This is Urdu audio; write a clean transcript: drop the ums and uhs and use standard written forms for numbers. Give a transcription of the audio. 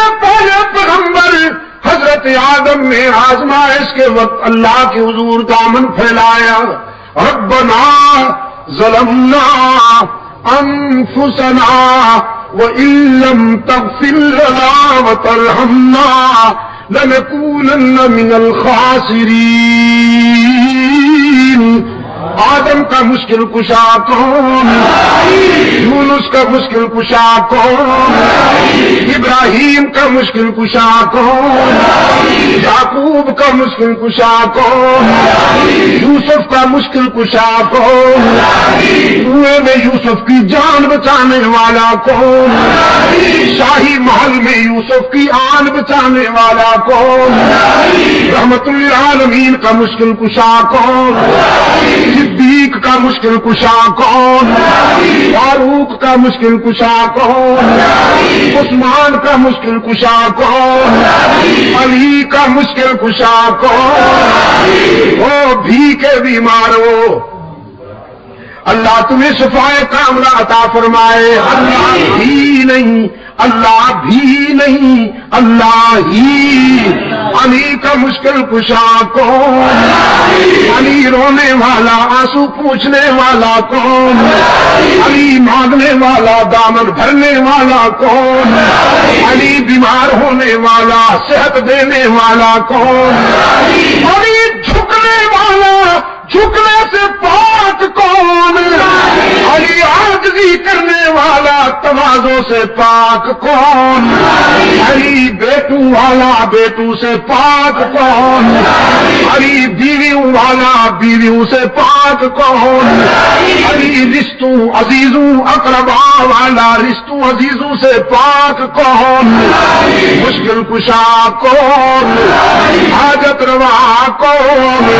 سے پہلے پیغمبر حضرت آدم نے آزمائش کے وقت اللہ کے حضور دامن پھیلایا، ربنا ظلمنا انفسنا وان لم تغفر لنا وترحمنا لنكونن من الخاسرین۔ آدم کا مشکل کشا کون؟ یونس کا مشکل کشا کون؟ ابراہیم کا مشکل کشا کون؟ یعقوب کا مشکل کشا کون؟ یوسف کا مشکل کشا کون؟ کنویں میں یوسف کی جان بچانے والا کون؟ شاہی محل میں یوسف کی آن بچانے والا کون؟ رحمت للعالمین کا مشکل کشا کون؟ صدیق کا مشکل کشا کون؟ فاروق کا مشکل کشا کون؟ عثمان کا مشکل کشا کون؟ علی کا مشکل کشا کون؟ وہ بھی کے بیماروں، اللہ تمہیں شفائے کاملہ عطا فرمائے۔ اللہ بھی نہیں، اللہ بھی نہیں، اللہ ہی۔ علی کا مشکل کشا کون؟ علی رونے والا، آنسو پوچھنے والا کون؟ علی مانگنے والا، دامن بھرنے والا کون؟ علی بیمار ہونے والا، صحت دینے والا کون؟ علی جھکنے والا، جھکنے سے پاک کون؟ علی عاجزی کرنے والا، تواضع سے پاک کون؟ علی بیٹو والا، بیٹو سے پاک کون؟ علی بیویوں والا، بیویوں سے پاک کون؟ علی رشتوں عزیزوں اقربا والا، رشتوں عزیزوں سے پاک کون؟ مشکل کشا کون؟ حاجت روا کون؟